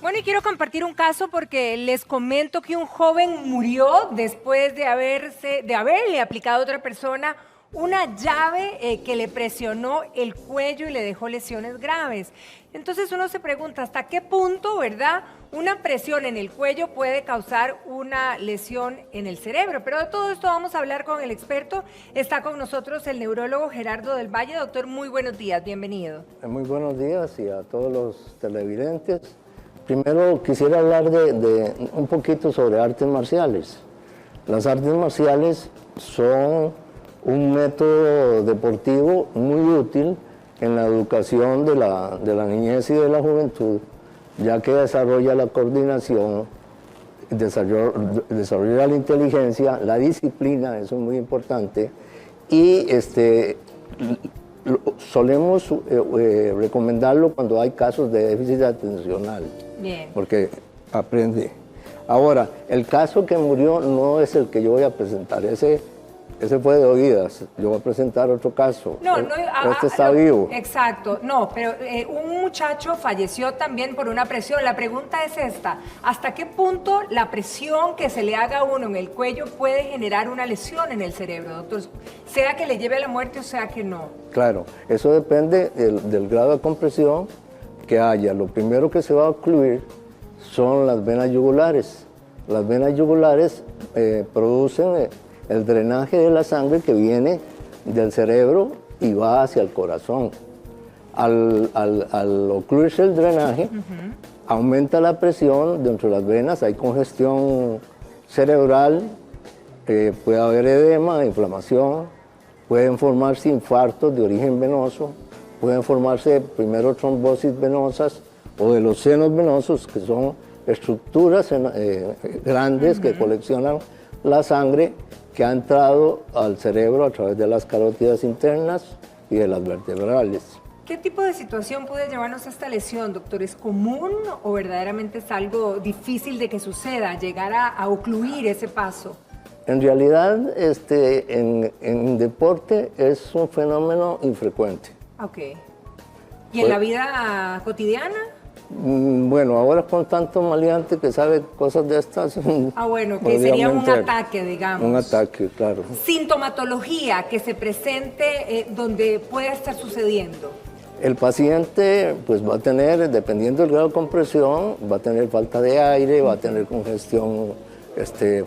Bueno, y quiero compartir un caso porque les comento que un joven murió después de haberle aplicado a otra persona una llave que le presionó el cuello y le dejó lesiones graves. Entonces uno se pregunta hasta qué punto, ¿verdad?, una presión en el cuello puede causar una lesión en el cerebro. Pero de todo esto vamos a hablar con el experto. Está con nosotros el neurólogo Gerardo del Valle. Doctor, muy buenos días, bienvenido. Muy buenos días y a todos los televidentes. Primero quisiera hablar de un poquito sobre artes marciales. Las artes marciales son un método deportivo muy útil en la educación de la niñez y de la juventud, ya que desarrolla la coordinación, desarrolla la inteligencia, la disciplina, eso es muy importante, y solemos recomendarlo cuando hay casos de déficit atencional. Bien. Porque aprende. Ahora, el caso que murió no es el que yo voy a presentar, ese fue de oídas. Yo voy a presentar otro caso. Este está vivo. Exacto, no, pero un muchacho falleció también por una presión. La pregunta es esta: ¿hasta qué punto la presión que se le haga a uno en el cuello puede generar una lesión en el cerebro, doctor? Sea que le lleve a la muerte o sea que no. Claro, eso depende del grado de compresión que haya. Lo primero que se va a ocluir son las venas yugulares. Las venas yugulares producen el drenaje de la sangre que viene del cerebro y va hacia el corazón. Al ocluirse el drenaje, aumenta la presión dentro de las venas, hay congestión cerebral, puede haber edema, inflamación, pueden formarse infartos de origen venoso, pueden formarse primero trombosis venosas o de los senos venosos, que son estructuras grandes que coleccionan la sangre que ha entrado al cerebro a través de las carótidas internas y de las vertebrales. ¿Qué tipo de situación puede llevarnos a esta lesión, doctor? ¿Es común o verdaderamente es algo difícil de que suceda, llegar a ocluir ese paso? En realidad, en deporte es un fenómeno infrecuente. Ok. ¿Y en la vida cotidiana? Bueno, ahora con tanto maleante que sabe cosas de estas... Bueno, que sería un ataque, digamos. Un ataque, claro. Sintomatología que se presente donde pueda estar sucediendo. El paciente pues va a tener, dependiendo del grado de compresión, va a tener falta de aire, va a tener congestión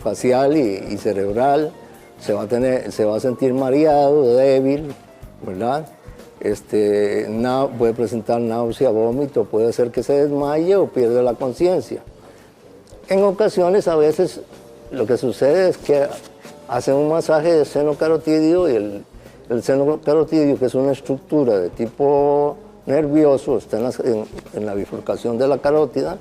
facial y cerebral, se va a sentir mareado, débil, ¿verdad? Puede presentar náusea, vómito, puede ser que se desmaye o pierda la conciencia. En ocasiones, a veces, lo que sucede es que hacen un masaje de seno carotidio y el seno carotidio, que es una estructura de tipo nervioso, está en la bifurcación de la carótida,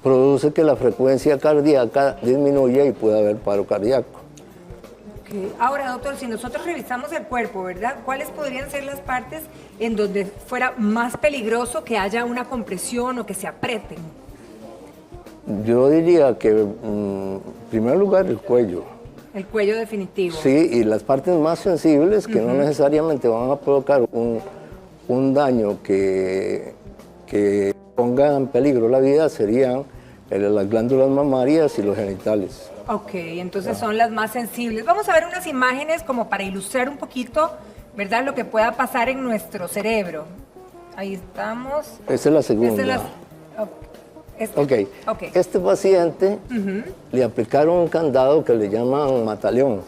produce que la frecuencia cardíaca disminuya y puede haber paro cardíaco. Ahora, doctor, si nosotros revisamos el cuerpo, ¿verdad?, ¿cuáles podrían ser las partes en donde fuera más peligroso que haya una compresión o que se aprieten? Yo diría que, en primer lugar, el cuello. El cuello definitivo. Sí, y las partes más sensibles que no necesariamente van a provocar un daño que ponga en peligro la vida serían las glándulas mamarias y los genitales. Ok, entonces son las más sensibles. Vamos a ver unas imágenes como para ilustrar un poquito, ¿verdad?, lo que pueda pasar en nuestro cerebro. Ahí estamos. Esa es la segunda. Este paciente le aplicaron un candado que le llaman mataleón.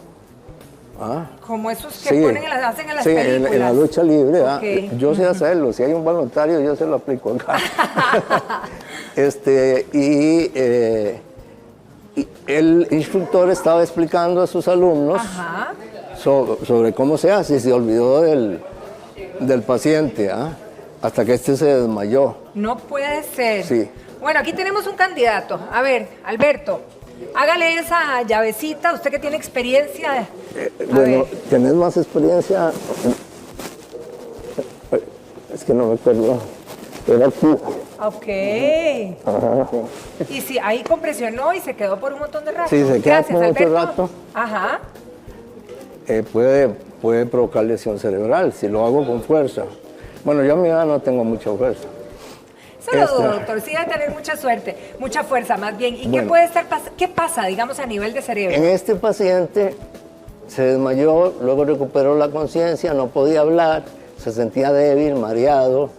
Como esos que hacen en las películas. En la lucha libre. Yo sé hacerlo, si hay un voluntario yo se lo aplico acá. Y el instructor estaba explicando a sus alumnos sobre cómo se hace y se olvidó del paciente, hasta que se desmayó. No puede ser. Sí. Bueno, aquí tenemos un candidato. A ver, Alberto, hágale esa llavecita, usted que tiene experiencia. ¿Tenés más experiencia? Es que no me acuerdo. Era aquí. Ok. Y si ahí compresionó y se quedó por un montón de rato. Sí, se queda por mucho rato. Puede provocar lesión cerebral si lo hago con fuerza. Bueno, yo a mi edad no tengo mucha fuerza. Eso lo dudo, doctor. Sí, debe tener mucha suerte, mucha fuerza más bien. ¿Y Bueno, qué pasa, digamos, a nivel de cerebro? En este paciente se desmayó, luego recuperó la conciencia, no podía hablar, se sentía débil, mareado.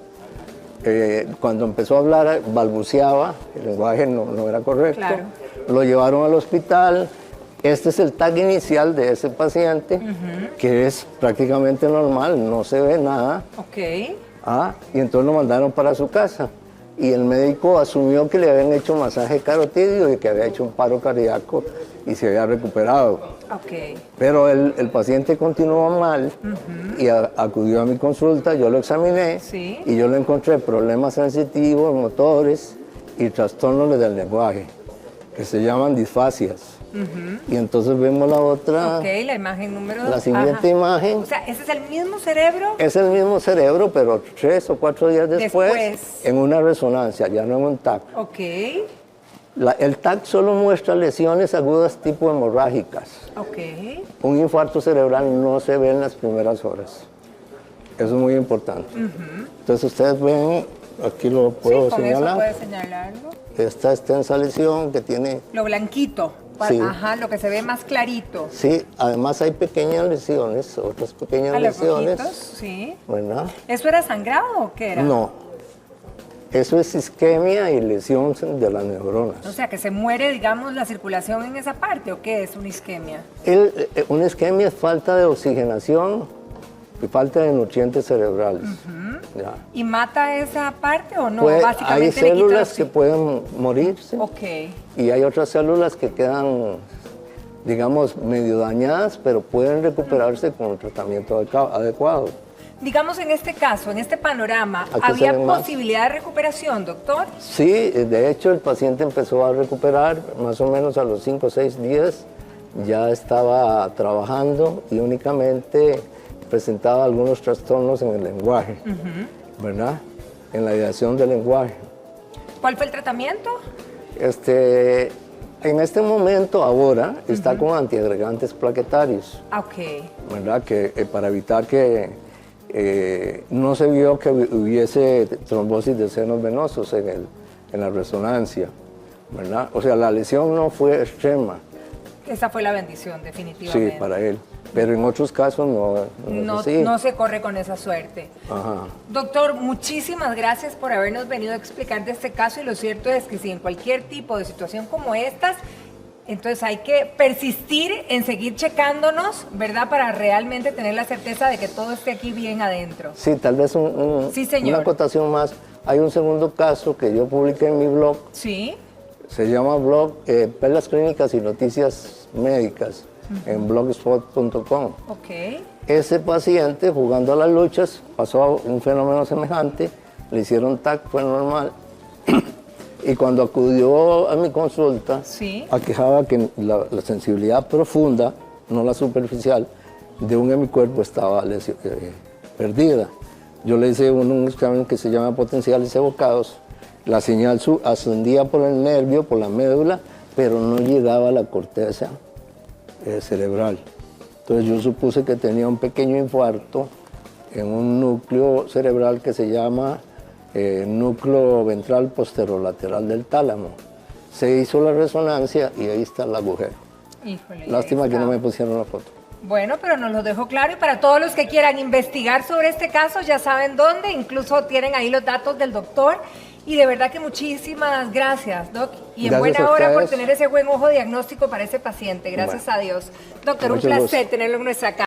Cuando empezó a hablar, balbuceaba, el lenguaje no era correcto. Claro. Lo llevaron al hospital. Este es el TAC inicial de ese paciente, que es prácticamente normal, no se ve nada. Ok. Y entonces lo mandaron para su casa. Y el médico asumió que le habían hecho masaje carotídeo y que había hecho un paro cardíaco y se había recuperado. Ok. Pero el paciente continuó mal y acudió a mi consulta, yo lo examiné Sí. y yo le encontré problemas sensitivos, motores y trastornos del lenguaje, que se llaman disfasias. Y entonces vemos la otra, Ok, la imagen número 2. la siguiente imagen. O sea, ¿ese es el mismo cerebro? Es el mismo cerebro, pero 3 o 4 días después, Después. en una resonancia, ya no en un TAC. Ok. El TAC solo muestra lesiones agudas tipo hemorrágicas. Ok. Un infarto cerebral no se ve en las primeras horas. Eso es muy importante. Entonces ustedes ven, aquí lo puedo Sí, con eso señalar, puede señalarlo. esta extensa lesión que tiene, Lo blanquito. Sí. Ajá, lo que se ve más clarito. sí, además hay pequeñas lesiones, otras pequeñas A los lesiones, rojitos, sí. ¿verdad? ¿Eso era sangrado o qué era? No, eso es isquemia y lesión de las neuronas. O sea, que se muere, digamos, la circulación en esa parte, ¿o qué es una isquemia? Una isquemia es falta de oxigenación y falta de nutrientes cerebrales. Ya. ¿Y mata esa parte o no? Hay Básicamente le quita células que oxi- pueden morirse Ok. y hay otras células que quedan, digamos, medio dañadas, pero pueden recuperarse con un tratamiento adecuado. Digamos, en este caso, en este panorama, Aquí ¿había se ve más. posibilidad de recuperación, doctor? Sí, de hecho el paciente empezó a recuperar más o menos a los 5 o 6 días, ya estaba trabajando y únicamente presentaba algunos trastornos en el lenguaje, ¿verdad? En la ideación del lenguaje. ¿Cuál fue el tratamiento? En este momento, ahora, está con antiagregantes plaquetarios, Ah, ok. ¿verdad? Que, para evitar que no se vio que hubiese trombosis de senos venosos en la resonancia, ¿verdad? O sea, la lesión no fue extrema, Esa fue la bendición, definitivamente. sí, para él, pero en otros casos no No, es así. no se corre con esa suerte. Ajá. Doctor, muchísimas gracias por habernos venido a explicar de este caso y lo cierto es que si en cualquier tipo de situación como estas, entonces hay que persistir en seguir checándonos, ¿verdad? Para realmente tener la certeza de que todo esté aquí bien adentro. Sí, tal vez Sí, señor. una acotación más. Hay un segundo caso que yo publiqué en mi blog, Sí, se llama blog Perlas Clínicas y Noticias Médicas, en blogspot.com. ok. Ese paciente, jugando a las luchas, pasó un fenómeno semejante, le hicieron TAC, fue normal. Y cuando acudió a mi consulta, Sí. aquejaba que la sensibilidad profunda, no la superficial, de un hemicuerpo estaba perdida. Yo le hice un examen que se llama potenciales evocados. La señal ascendía por el nervio, por la médula, pero no llegaba a la corteza cerebral. Entonces yo supuse que tenía un pequeño infarto en un núcleo cerebral que se llama núcleo ventral posterolateral del tálamo. Se hizo la resonancia y ahí está el agujero. Híjole. Lástima ahí que está. no me pusieron la foto. Bueno, pero nos lo dejó claro y para todos los que quieran investigar sobre este caso ya saben dónde, incluso tienen ahí los datos del doctor. Y de verdad que muchísimas gracias, Doc. Y en Gracias buena a hora por ustedes. tener ese buen ojo diagnóstico para ese paciente. Gracias Bueno. a Dios. Doctor, un Mucho placer gusto. tenerlo en nuestra casa.